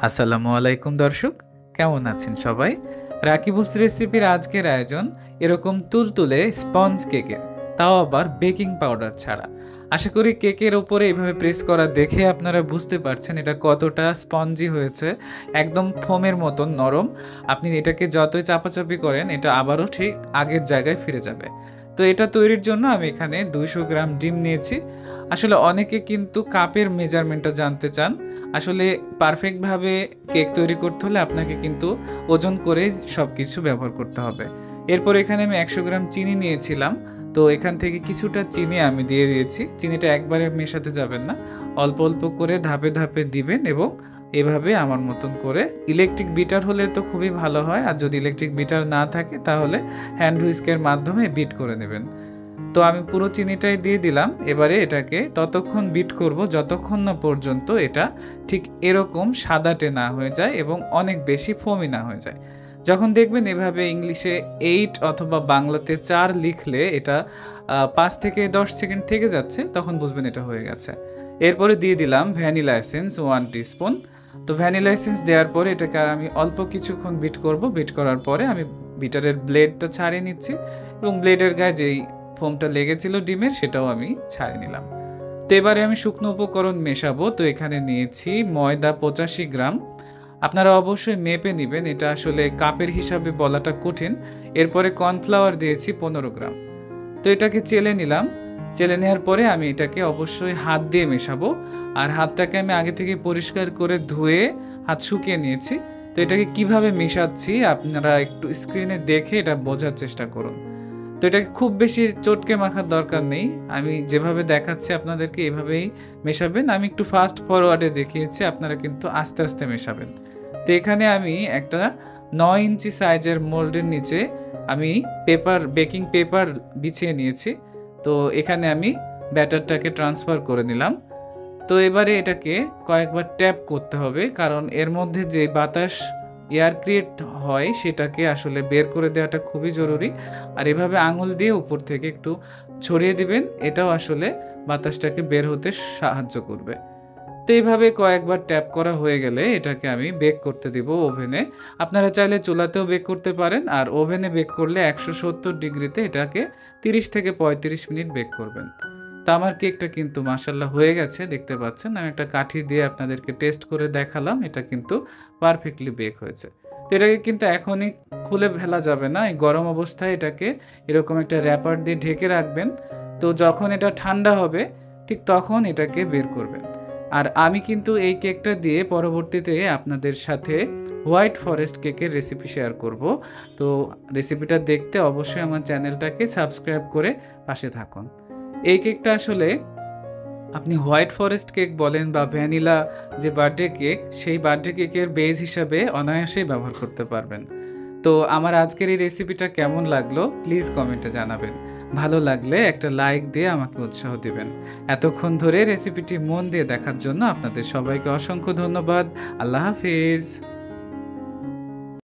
আসসালামু আলাইকুম দর্শক, কেমন আছেন সবাই? রাকিবুলস রেসিপির আজকের আয়োজন এরকম তুলতুলে স্পঞ্জ কেকের, তাও আবার বেকিং পাউডার ছাড়া। আশা করি কেকের ওপরে এইভাবে প্রেস করা দেখে আপনারা বুঝতে পারছেন এটা কতটা স্পঞ্জি হয়েছে, একদম ফোমের মতন নরম। আপনি এটাকে যতই চাপাচাপি করেন এটা আবারও ঠিক আগের জায়গায় ফিরে যাবে। তো এটা তৈরির জন্য আমি এখানে 200 গ্রাম ডিম নিয়েছি। আসলে অনেকে কিন্তু কাপের মেজারমেন্টটা জানতে চান। আসলে পারফেক্টভাবে কেক তৈরি করতে হলে আপনাকে কিন্তু ওজন করে সব কিছু ব্যবহার করতে হবে। এরপর এখানে আমি 100 গ্রাম চিনি নিয়েছিলাম। তো এখান থেকে কিছুটা চিনি আমি দিয়ে দিয়েছি। চিনিটা একবারে মেশাতে যাবেন না, অল্প অল্প করে ধাপে ধাপে দিবেন এবং এভাবে আমার মতন করে। ইলেকট্রিক বিটার হলে তো খুবই ভালো হয়, আর যদি ইলেকট্রিক বিটার না থাকে তাহলে হ্যান্ড হুইস্কের মাধ্যমে বিট করে নেবেন। তো আমি পুরো চিনিটাই দিয়ে দিলাম। এবারে এটাকে ততক্ষণ বিট করব যতক্ষণ না পর্যন্ত এটা ঠিক এরকম সাদাটে না হয়ে যায় এবং অনেক বেশি ফোমি না হয়ে যায়। যখন দেখবেন এভাবে ইংলিশে 8 অথবা বাংলাতে 4 লিখলে এটা 5 থেকে 10 সেকেন্ড থেকে যাচ্ছে, তখন বুঝবেন এটা হয়ে গেছে। এরপরে দিয়ে দিলাম ভ্যানিলা এসেন্স 1 টিস্পুন। তো ভ্যানিলা এসেন্স দেওয়ার পরে এটাকে আর আমি অল্প কিছুক্ষণ বিট করব। বিট করার পরে আমি বিটারের ব্লেডটা ছাড়িয়ে নিচ্ছি এবং ব্লেডের গায়ে যেই ফোমটা লেগেছিল ডিমের সেটাও আমি ছাড়িয়ে নিলাম। তো এবারে আমি শুকনো উপকরণ মেশাবো। তো এখানে নিয়েছি ময়দা 85 গ্রাম। আপনারা অবশ্যই মেপে নেবেন, এটা আসলে কাপের হিসাবে বলাটা কঠিন। এরপরে কর্নফ্লাওয়ার দিয়েছি 15 গ্রাম। তো এটাকে চেলে নিলাম। চেলে নেওয়ার পরে আমি এটাকে অবশ্যই হাত দিয়ে মেশাবো। আর হাতটাকে আমি আগে থেকে পরিষ্কার করে ধুয়ে হাত শুকিয়ে নিয়েছি। তো এটাকে কিভাবে মেশাচ্ছি আপনারা একটু স্ক্রিনে দেখে এটা বোঝার চেষ্টা করুন। তো এটাকে খুব বেশি চটকে মাখার দরকার নেই, আমি যেভাবে দেখাচ্ছি আপনাদেরকে এভাবেই মেশাবেন। আমি একটু ফাস্ট ফরওয়ার্ডে দেখিয়েছি, আপনারা কিন্তু আস্তে আস্তে মেশাবেন। তো এখানে আমি একটা 9 ইঞ্চি সাইজের মোল্ডের নিচে আমি বেকিং পেপার বিছিয়ে নিয়েছি। তো এখানে আমি ব্যাটারটাকে ট্রান্সফার করে নিলাম। তো এবারে এটাকে কয়েকবার ট্যাপ করতে হবে, কারণ এর মধ্যে যে বাতাস এয়ার ক্রিয়েট হয় সেটাকে আসলে বের করে দেওয়াটা খুবই জরুরি। আর এভাবে আঙুল দিয়ে উপর থেকে একটু ছড়িয়ে দিবেন, এটাও আসলে বাতাসটাকে বের হতে সাহায্য করবে। তো এইভাবে কয়েকবার ট্যাপ করা হয়ে গেলে এটাকে আমি বেক করতে দিব ওভেনে। আপনারা চাইলে চুলাতেও বেক করতে পারেন, আর ওভেনে বেক করলে 170 ডিগ্রিতে এটাকে 30 থেকে 35 মিনিট বেক করবেন। তা আমার কেকটা কিন্তু মাশাআল্লাহ হয়ে গেছে, দেখতে পাচ্ছেন। আমি একটা কাঠি দিয়ে আপনাদেরকে টেস্ট করে দেখালাম, এটা কিন্তু পারফেক্টলি বেক হয়েছে। তো এটাকে কিন্তু এখনই খুলে ফেলা যাবে না, এই গরম অবস্থায় এটাকে এরকম একটা র্যাপার দিয়ে ঢেকে রাখবেন। তো যখন এটা ঠান্ডা হবে ঠিক তখন এটাকে বের করবেন। আর আমি কিন্তু এই কেকটা দিয়ে পরবর্তীতে আপনাদের সাথে হোয়াইট ফরেস্ট কেকের রেসিপি শেয়ার করব। তো রেসিপিটা দেখতে অবশ্যই আমার চ্যানেলটাকে সাবস্ক্রাইব করে পাশে থাকুন। এই কেকটা আসলে আপনি হোয়াইট ফরেস্ট কেক বলেন বা ভ্যানিলা যে বার্থডে কেক, সেই বার্থডে কেকের বেস হিসাবে অনায়াসেই ব্যবহার করতে পারবেন। তো আমার আজকের এই রেসিপিটা কেমন লাগলো প্লিজ কমেন্টে জানাবেন। ভালো লাগলে একটা লাইক দিয়ে আমাকে উৎসাহ দিবেন। এতক্ষণ ধরে রেসিপিটি মন দিয়ে দেখার জন্য আপনাদের সবাইকে অসংখ্য ধন্যবাদ। আল্লাহ হাফিজ।